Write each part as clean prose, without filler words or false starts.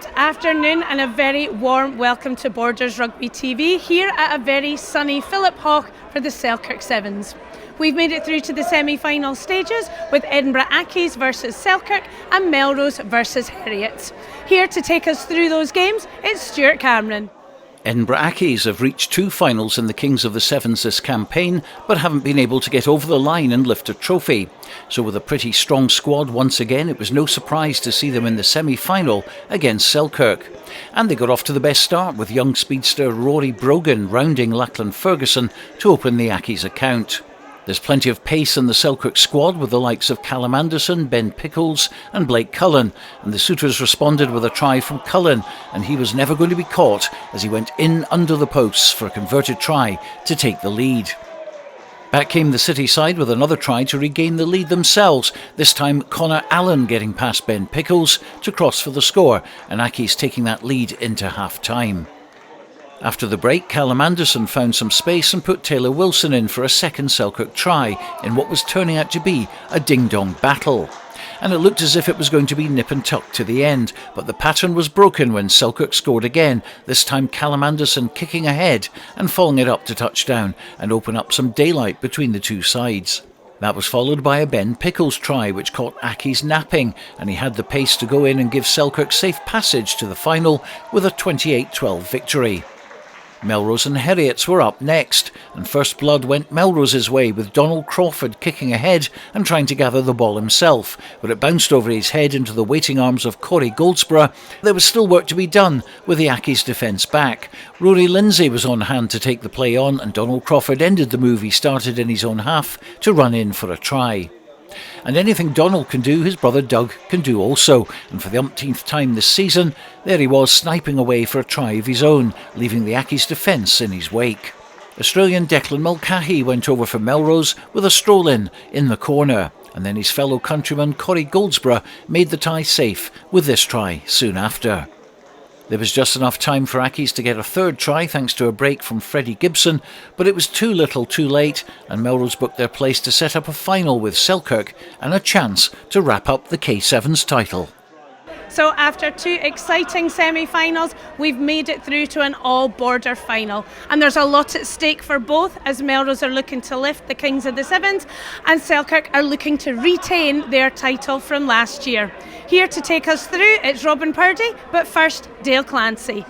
Good afternoon and a very warm welcome to Borders Rugby TV here at a very sunny Philip Hawke for the Selkirk Sevens. We've made it through to the semi-final stages with Edinburgh Accies versus Selkirk and Melrose versus HERIOT'S. Here to take us through those games, it's Stuart Cameron. Edinburgh Accies have reached two finals in the Kings of the Sevens this campaign, but haven't been able to get over the line and lift a trophy. So with a pretty strong squad once again, it was no surprise to see them in the semi-final against Selkirk. And they got off to the best start with young speedster Rory Brogan rounding Lachlan Ferguson to open the Accies account. There's plenty of pace in the Selkirk squad with the likes of Callum Anderson, Ben Pickles and Blake Cullen, and the Suitors responded with a try from Cullen, and he was never going to be caught as he went in under the posts for a converted try to take the lead. Back came the City side with another try to regain the lead themselves, this time Connor Allen getting past Ben Pickles to cross for the score, and Accies taking that lead into half-time. After the break, Callum Anderson found some space and put Taylor Wilson in for a second Selkirk try in what was turning out to be a ding-dong battle. And it looked as if it was going to be nip and tuck to the end, but the pattern was broken when Selkirk scored again, this time Callum Anderson kicking ahead and following it up to touchdown and open up some daylight between the two sides. That was followed by a Ben Pickles try which caught Accies napping, and he had the pace to go in and give Selkirk safe passage to the final with a 28-12 victory. Melrose and HERIOT'S were up next, and first blood went Melrose's way with Donald Crawford kicking ahead and trying to gather the ball himself, but it bounced over his head into the waiting arms of Corey Goldsborough. There was still work to be done with the Accies defence back. Rory Lindsay was on hand to take the play on, and Donald Crawford ended the move he started in his own half to run in for a try. And anything Donald can do, his brother Doug can do also, and for the umpteenth time this season, there he was sniping away for a try of his own, leaving the Accies defence in his wake. Australian Declan Mulcahy went over for Melrose with a stroll-in the corner, and then his fellow countryman Corey Goldsborough made the tie safe with this try soon after. There was just enough time for Accies to get a third try thanks to a break from Freddie Gibson, but it was too little too late, and Melrose booked their place to set up a final with Selkirk and a chance to wrap up the K7's title. So after two exciting semi-finals, we've made it through to an all-border final. And there's a lot at stake for both, as Melrose are looking to lift the Kings of the Sevens and Selkirk are looking to retain their title from last year. Here to take us through, it's Robin Purdie, but first, Dale Clancy.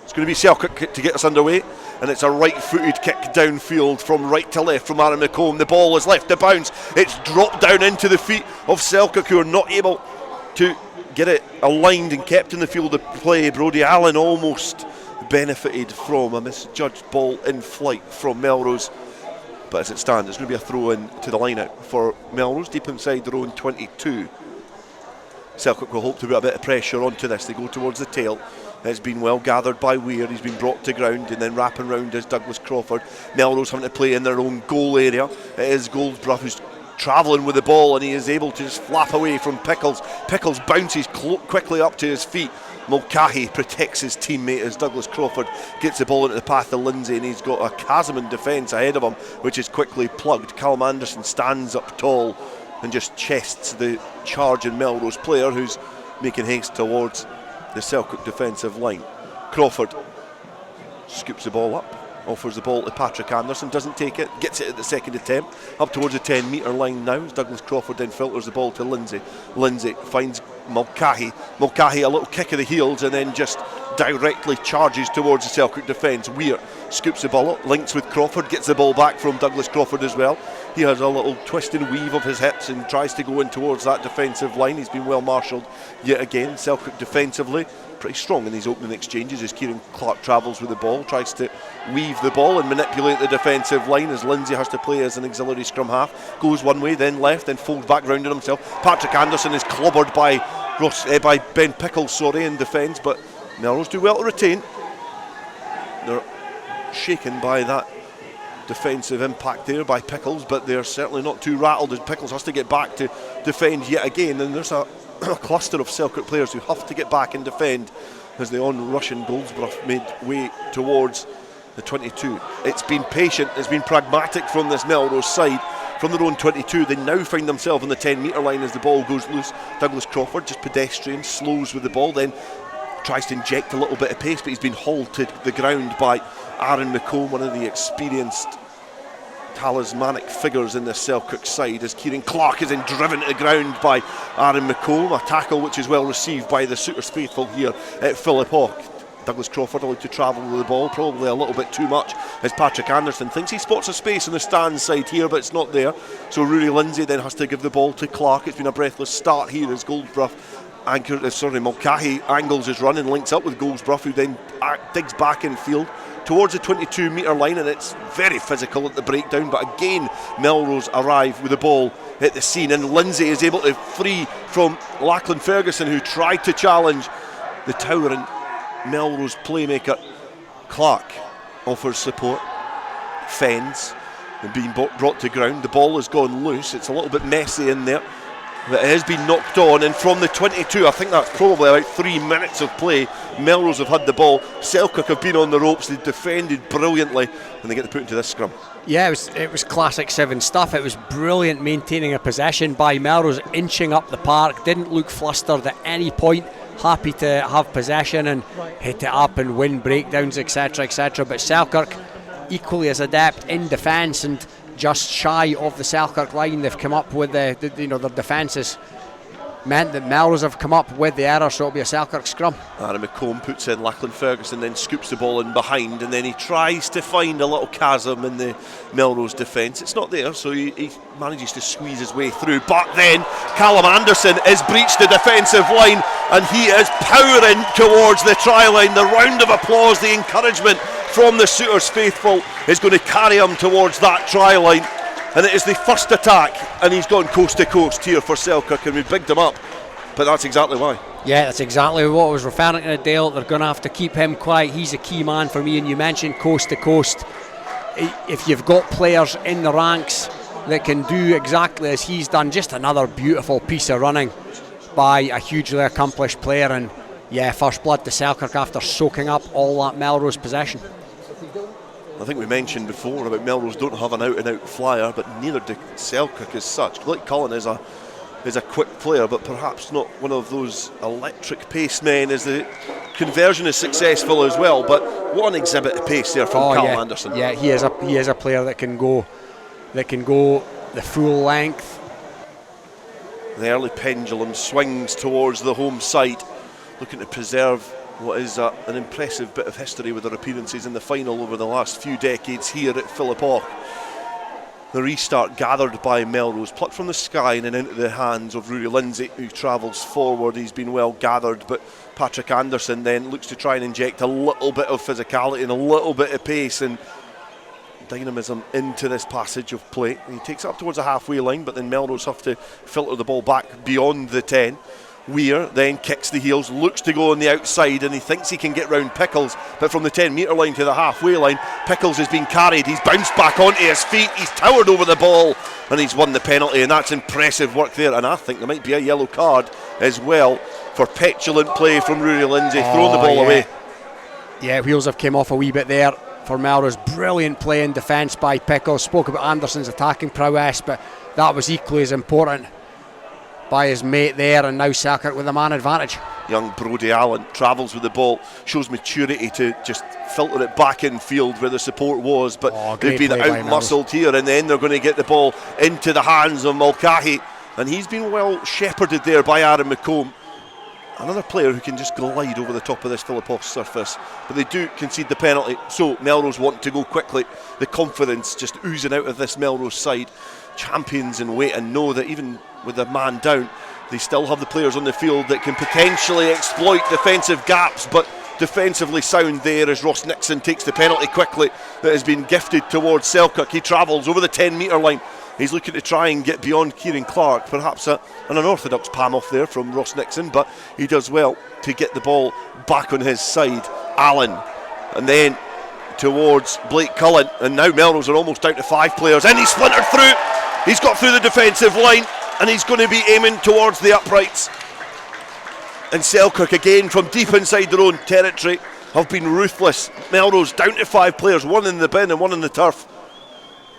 It's going to be Selkirk to get us underway, and it's a right-footed kick downfield from right to left from Aaron McComb. The ball is left to bounce. It's dropped down into the feet of Selkirk, who are not able to get it aligned and kept in the field of play. Brodie Allen almost benefited from a misjudged ball in flight from Melrose, but as it stands, it's going to be a throw in to the line out for Melrose, deep inside their own 22. Selkirk will hope to put a bit of pressure onto this. They go towards the tail. It's been well gathered by Weir. He's been brought to ground, and then wrapping round is Douglas Crawford. Melrose having to play in their own goal area. It is Goldsborough who's travelling with the ball, and he is able to just flap away from Pickles. Pickles bounces quickly up to his feet. Mulcahy protects his teammate as Douglas Crawford gets the ball into the path of Lindsay, and he's got a chasm in defence ahead of him, which is quickly plugged. Callum Anderson stands up tall and just chests the charging Melrose player, who's making haste towards the Selkirk defensive line. Crawford scoops the ball up, offers the ball to Patrick Anderson, doesn't take it, gets it at the second attempt, up towards the 10 metre line now as Douglas Crawford then filters the ball to Lindsay. Lindsay finds Mulcahy. Mulcahy a little kick of the heels and then just directly charges towards the Selkirk defence. Weir scoops the ball up, links with Crawford, gets the ball back from Douglas Crawford as well. He has a little twist and weave of his hips and tries to go in towards that defensive line. He's been well marshalled yet again. Selkirk defensively pretty strong in these opening exchanges as Kieran Clark travels with the ball, tries to weave the ball and manipulate the defensive line as Lindsay has to play as an auxiliary scrum half. Goes one way, then left, then folds back round on himself. Patrick Anderson is clobbered by Ben Pickles in defence, but Melrose do well to retain. They're shaken by that defensive impact there by Pickles, but they're certainly not too rattled as Pickles has to get back to defend yet again, and there's a cluster of Selkirk players who have to get back and defend as the on-rushing Goldsborough made way towards the 22. It's been patient, it's been pragmatic from this Melrose side, from their own 22. They now find themselves on the 10-metre line as the ball goes loose. Douglas Crawford, just pedestrian, slows with the ball, then tries to inject a little bit of pace, but he's been hauled to the ground by Aaron McComb, one of the experienced talismanic figures in the Selkirk side, as Kieran Clark is then driven to the ground by Aaron McComb. A tackle which is well received by the Suitors faithful here at Philip Hawke. Douglas Crawford allowed to travel with the ball, probably a little bit too much, as Patrick Anderson thinks he spots a space on the stand side here, but it's not there. So Rory Lindsay then has to give the ball to Clark. It's been a breathless start here as Mulcahy angles his run and links up with Goldsborough, who then digs back in field towards the 22-metre line, and it's very physical at the breakdown, but again Melrose arrive with the ball at the scene, and Lindsay is able to free from Lachlan Ferguson, who tried to challenge the towering Melrose playmaker. Clark offers support, fends, and being brought to ground. The ball has gone loose, it's a little bit messy in there, but it has been knocked on, and from the 22, I think that's probably about 3 minutes of play, Melrose have had the ball. Selkirk have been on the ropes, they've defended brilliantly, and they get to put into this scrum. Yeah, it was classic Seven stuff. It was brilliant maintaining a possession by Melrose, inching up the park, didn't look flustered at any point, happy to have possession and hit it up and win breakdowns, etc, etc. But Selkirk equally as adept in defence, and just shy of the Selkirk line. They've come up with their defences meant that Melrose have come up with the error, so it'll be a Selkirk scrum. Aaron McComb puts in Lachlan Ferguson, then scoops the ball in behind, and then he tries to find a little chasm in the Melrose defence. It's not there, so he manages to squeeze his way through, but then Callum Anderson has breached the defensive line, and he is powering towards the try line. The round of applause, the encouragement from the Suitors faithful is going to carry him towards that try line. And it is the first attack, and he's gone coast to coast here for Selkirk, and we've bigged him up, but that's exactly why. Yeah, that's exactly what I was referring to, Dale. They're going to have to keep him quiet. He's a key man for me, and you mentioned coast to coast. If you've got players in the ranks that can do exactly as he's done, just another beautiful piece of running by a hugely accomplished player, and yeah, first blood to Selkirk after soaking up all that Melrose possession. I think we mentioned before about Melrose don't have an out-and-out flyer, but neither do Selkirk as such. Blake Cullen is a quick player, but perhaps not one of those electric pace men, as the conversion is successful as well. But what an exhibit of pace there from Callum Anderson. Yeah, he is a player that can go the full length. The early pendulum swings towards the home side, looking to preserve what is an impressive bit of history with their appearances in the final over the last few decades here at Philip Hawke. The restart gathered by Melrose, plucked from the sky and then into the hands of Rory Lindsay, who travels forward. He's been well gathered, but Patrick Anderson then looks to try and inject a little bit of physicality and a little bit of pace and dynamism into this passage of play. He takes it up towards the halfway line, but then Melrose have to filter the ball back beyond the 10. Weir then kicks the heels, looks to go on the outside, and he thinks he can get round Pickles, but from the 10-metre line to the halfway line, Pickles has been carried, he's bounced back onto his feet, he's towered over the ball, and he's won the penalty, and that's impressive work there. And I think there might be a yellow card as well for petulant play from Rory Lindsay, throwing the ball away. Yeah, wheels have came off a wee bit there for Melrose. Brilliant play in defence by Pickles. Spoke about Anderson's attacking prowess, but that was equally as important by his mate there, and now Selkirk with a man advantage. Young Brodie Allen travels with the ball, shows maturity to just filter it back in field where the support was, but they've been out-muscled here, and then they're going to get the ball into the hands of Mulcahy, and he's been well shepherded there by Aaron McComb. Another player who can just glide over the top of this Philip Hawke surface, but they do concede the penalty, so Melrose want to go quickly. The confidence just oozing out of this Melrose side. Champions in weight, and know that even with a man down, they still have the players on the field that can potentially exploit defensive gaps, but defensively sound there as Ross Nixon takes the penalty quickly that has been gifted towards Selkirk. He travels over the 10-metre line. He's looking to try and get beyond Kieran Clark, perhaps an unorthodox palm off there from Ross Nixon, but he does well to get the ball back on his side. Allen, and then towards Blake Cullen, and now Melrose are almost down to 5 players, and he's splintered through. He's got through the defensive line, and he's going to be aiming towards the uprights. And Selkirk, again from deep inside their own territory, have been ruthless. Melrose down to 5 players, one in the bin and one in the turf.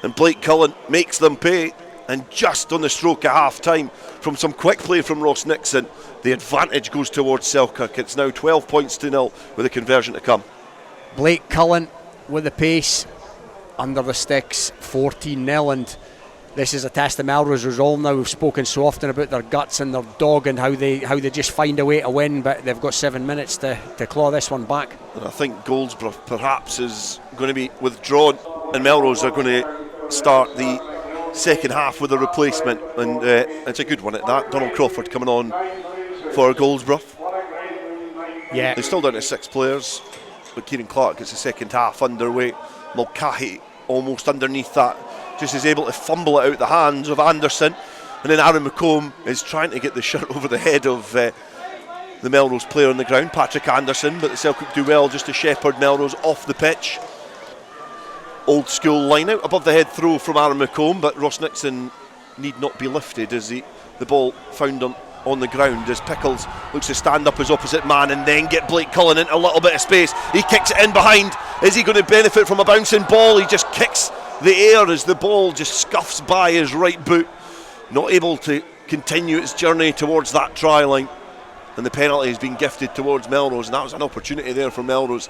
And Blake Cullen makes them pay. And just on the stroke of half time, from some quick play from Ross Nixon, the advantage goes towards Selkirk. It's now 12 points to 0 with a conversion to come. Blake Cullen with the pace, under the sticks, 14-0, and this is a test of Melrose resolve now. We've spoken so often about their guts and their dog and how they just find a way to win, but they've got 7 minutes to claw this one back. And I think Goldsborough perhaps is going to be withdrawn, and Melrose are going to start the second half with a replacement, and it's a good one at that. Donald Crawford coming on for Goldsborough. Yeah, they're still down to 6 players, but Kieran Clark gets the second half underway. Mulcahy almost underneath that, just is able to fumble it out the hands of Anderson, and then Aaron McComb is trying to get the shirt over the head of the Melrose player on the ground, Patrick Anderson, but the Celtic do well just to shepherd Melrose off the pitch. Old school line out, above the head throw from Aaron McComb, but Ross Nixon need not be lifted as the ball found him on the ground as Pickles looks to stand up his opposite man and then get Blake Cullen into a little bit of space. He kicks it in behind. Is he going to benefit from a bouncing ball? He just kicks the air as the ball just scuffs by his right boot, not able to continue its journey towards that try line, and the penalty has been gifted towards Melrose, and that was an opportunity there for Melrose.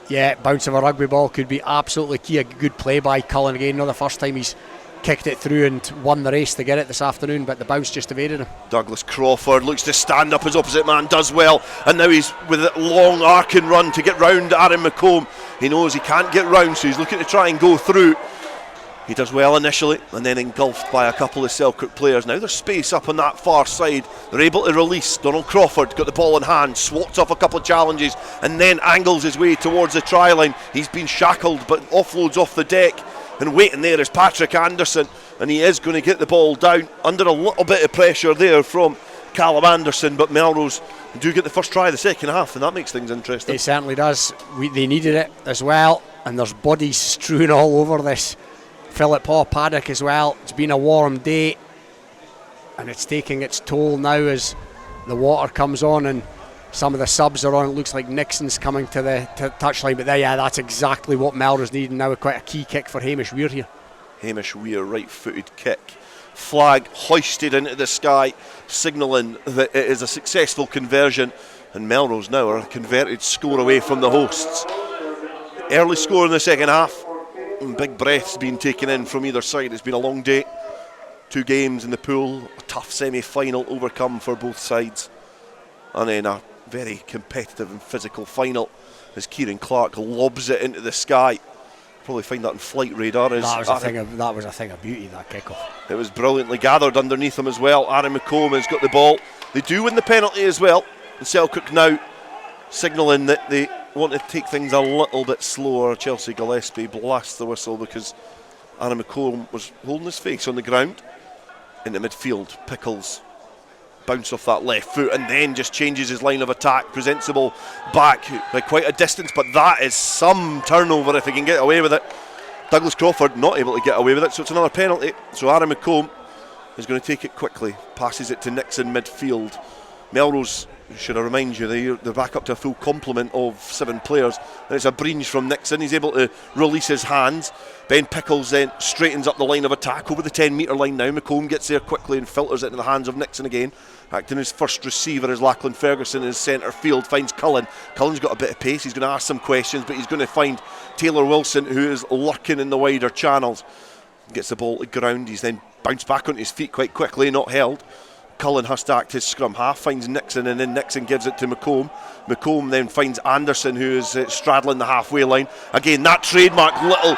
Yeah, bounce of a rugby ball could be absolutely key. A good play by Cullen again. Not the first time he's kicked it through and won the race to get it this afternoon, but the bounce just evaded him. Douglas Crawford looks to stand up his opposite man, does well, and now he's with a long arcing run to get round Aaron McComb. He knows he can't get round, so he's looking to try and go through. He does well initially, and then engulfed by a couple of Selkirk players. Now there's space up on that far side. They're able to release. Donald Crawford got the ball in hand, swats off a couple of challenges, and then angles his way towards the try line. He's been shackled, but offloads off the deck. And waiting there is Patrick Anderson, and he is going to get the ball down under a little bit of pressure there from Callum Anderson, but Melrose do get the first try of the second half, and that makes things interesting. It certainly does. They needed it as well, and there's bodies strewn all over this Philip Paul paddock as well. It's been a warm day, and it's taking its toll now as the water comes on and some of the subs are on. It looks like Nixon's coming to the touchline, but that's exactly what Melrose need. Now quite a key kick for Hamish Weir here. Hamish Weir, right-footed kick. Flag hoisted into the sky, signalling that it is a successful conversion, and Melrose now are a converted score away from the hosts. Early score in the second half, and big breaths being taken in from either side. It's been a long day, 2 games in the pool, a tough semi-final overcome for both sides, and then a very competitive and physical final as Kieran Clark lobs it into the sky. Probably find that in flight radar. That was a thing of beauty, that kickoff. It was brilliantly gathered underneath him as well. Aaron McComb has got the ball. They do win the penalty as well, and Selkirk now signalling that they want to take things a little bit slower. Chelsea Gillespie blasts the whistle because Aaron McComb was holding his face on the ground. Into midfield, Pickles bounce off that left foot and then just changes his line of attack, presents the ball back by quite a distance, but that is some turnover if he can get away with it. Douglas Crawford not able to get away with it, so it's another penalty. So Aaron McComb is going to take it quickly, passes it to Nixon midfield. Melrose, should I remind you, they're back up to a full complement of 7 players, and it's a breach from Nixon. He's able to release his hands. Ben Pickles then straightens up the line of attack over the 10 metre line now. McComb gets there quickly and filters it into the hands of Nixon again. Acting as first receiver as Lachlan Ferguson in his centre field finds Cullen. Cullen's got a bit of pace, he's going to ask some questions, but he's going to find Taylor Wilson, who is lurking in the wider channels. Gets the ball to ground, he's then bounced back onto his feet quite quickly, not held. Cullen has to act his scrum half, finds Nixon, and then Nixon gives it to McComb. McComb then finds Anderson, who is straddling the halfway line. Again, that trademark little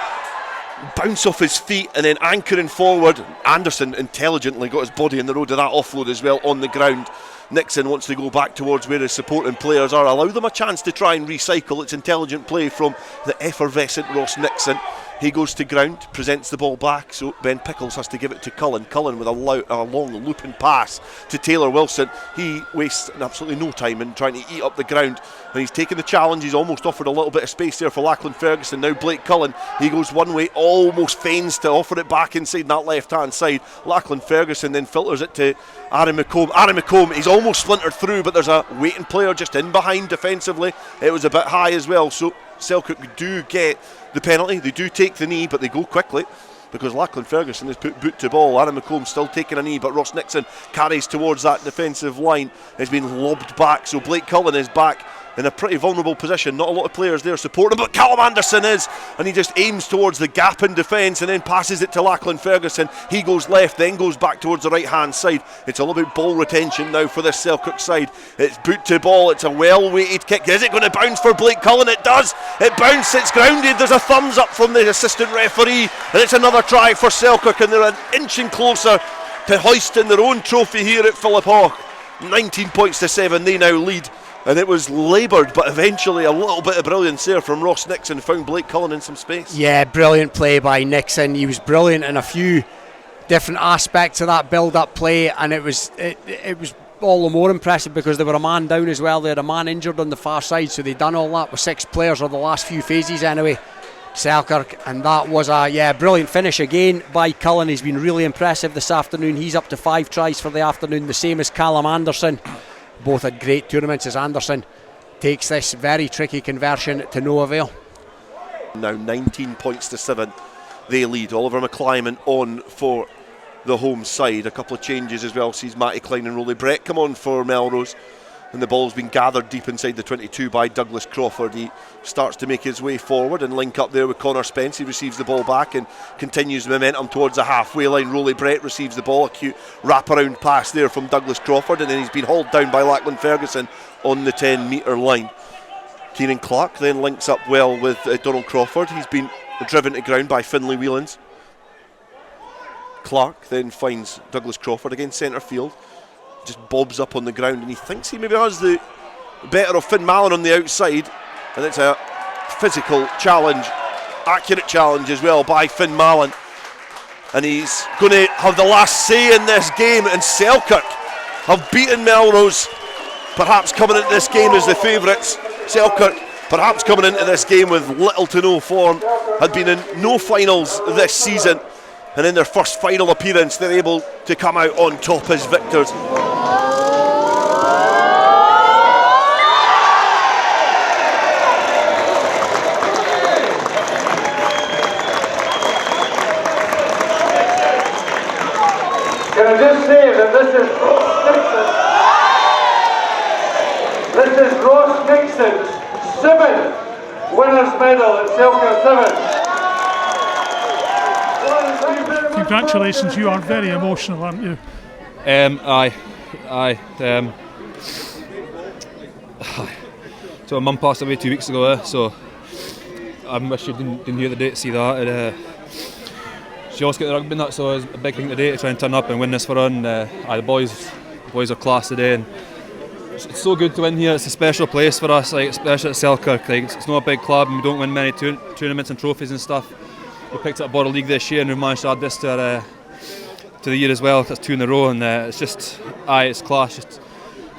bounce off his feet and then anchoring forward. Anderson intelligently got his body in the road of that offload as well on the ground. Nixon wants to go back towards where his supporting players are, allow them a chance to try and recycle. It's intelligent play from the effervescent Ross Nixon. He goes to ground, presents the ball back, so Ben Pickles has to give it to Cullen. Cullen with a long looping pass to Taylor Wilson. He wastes absolutely no time in trying to eat up the ground, and he's taken the challenge. He's almost offered a little bit of space there for Lachlan Ferguson. Now Blake Cullen, he goes one way, almost feigns to offer it back inside that left hand side. Lachlan Ferguson then filters it to Aaron McComb. Aaron McComb, he's almost splintered through, but there's a waiting player just in behind defensively. It was a bit high as well, so Selkirk do get the penalty. They do take the knee, but they go quickly. because Lachlan Ferguson has put boot to ball. Anna McComb still taking a knee, but Ross Nixon carries towards that defensive line. It's been lobbed back, so Blake Cullen is back in a pretty vulnerable position. Not a lot of players there supporting him, but Callum Anderson is, and he just aims towards the gap in defence and then passes it to Lachlan Ferguson. He goes left, then goes back towards the right hand side. It's all about ball retention now for this Selkirk side. It's boot to ball, it's a well weighted kick. Is it going to bounce for Blake Cullen? It does. It bounced, it's grounded. There's a thumbs up from the assistant referee, and it's another try for Selkirk, and they're an inching closer to hoisting their own trophy here at Philip Hawke. 19 points to 7, they now lead. And it was laboured, but eventually a little bit of brilliance there from Ross Nixon, found Blake Cullen in some space. Yeah, brilliant play by Nixon. He was brilliant in a few different aspects of that build-up play, and it was all the more impressive because they were a man down as well. They had a man injured on the far side, so they'd done all that with 6 players or the last few phases anyway, Selkirk, and that was a brilliant finish again by Cullen. He's been really impressive this afternoon. He's up to 5 tries for the afternoon, the same as Callum Anderson. Both had great tournaments as Anderson takes this very tricky conversion to no avail. Now 19 points to 7, they lead. Oliver McClyman on for the home side. A couple of changes as well. Sees Matty Klein and Rolly Brett come on for Melrose, and the ball's been gathered deep inside the 22 by Douglas Crawford. He starts to make his way forward and link up there with Connor Spence. He receives the ball back and continues the momentum towards the halfway line. Rolly Brett receives the ball, a cute wraparound pass there from Douglas Crawford, and then he's been hauled down by Lachlan Ferguson on the 10 metre line. Kieran Clark then links up well with Donald Crawford. He's been driven to ground by Finlay Whelans. Clark then finds Douglas Crawford against centre field, just bobs up on the ground, and he thinks he maybe has the better of Finn Mallon on the outside, and it's a physical challenge, accurate challenge as well by Finn Mallon, and he's going to have the last say in this game. And Selkirk have beaten Melrose, perhaps coming into this game as the favourites. Selkirk perhaps coming into this game with little to no form, had been in no finals this season, and in their first final appearance they're able to come out on top as victors. Can I just say that this is Ross Nixon's 7th winner's medal at Selkirk 7. Congratulations, you are very emotional, aren't you? Aye. So my mum passed away 2 weeks ago, so I wish you didn't hear the day to see that. She also got the rugby nut, so it was a big thing today to try and turn up and win this for her. And the boys are class today, and it's so good to win here. It's a special place for us, like especially at Selkirk. Like it's not a big club, and we don't win many tournaments and trophies and stuff. We picked up Border League this year, and we've managed to add this to the year as well. That's 2 in a row, and it's just it's class. Just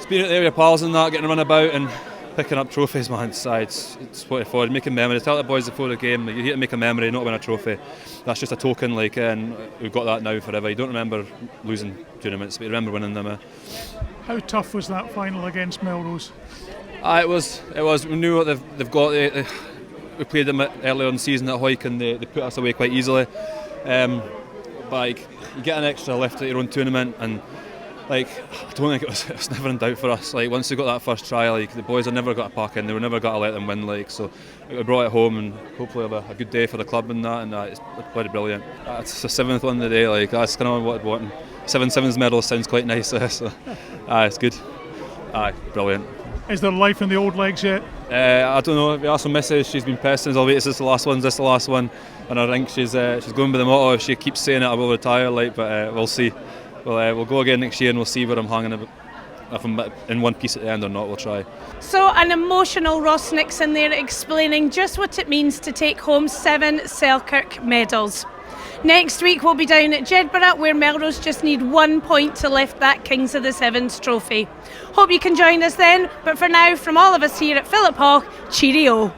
being out there with your pals and that, getting a run about and picking up trophies, man. It's what it's for, making memories. Tell the boys before the game, like, you're here to make a memory, not win a trophy. That's just a token, like, and we've got that now forever. You don't remember losing tournaments, but you remember winning them. How tough was that final against Melrose? It was. We knew what they've got. We played them earlier in the season at Hoyk, and they put us away quite easily. But like, you get an extra lift at your own tournament, and like, I don't think it was never in doubt for us. Like, once they got that first try, like, the boys had never got to pack in. They were never got to let them win. Like, so we brought it home, and hopefully have a good day for the club and that. And it's bloody brilliant. It's the 7th one of the day. Like, that's kind of what I'd want. 7 sevens medal sounds quite nice. So it's good. Brilliant. Is there life in the old legs yet? I don't know. We asked Mrs. She's been pestering us all week. Is this the last one? Is this the last one? And I think she's going by the motto. If she keeps saying it, I will retire. Like, but we'll see. We'll go again next year, and we'll see where I'm hanging. If I'm in one piece at the end or not, we'll try. So an emotional Ross Nixon there explaining just what it means to take home 7 Selkirk medals. Next week we'll be down at Jedburgh, where Melrose just need 1 point to lift that Kings of the Sevens trophy. Hope you can join us then, but for now, from all of us here at Philip Hawke, cheerio.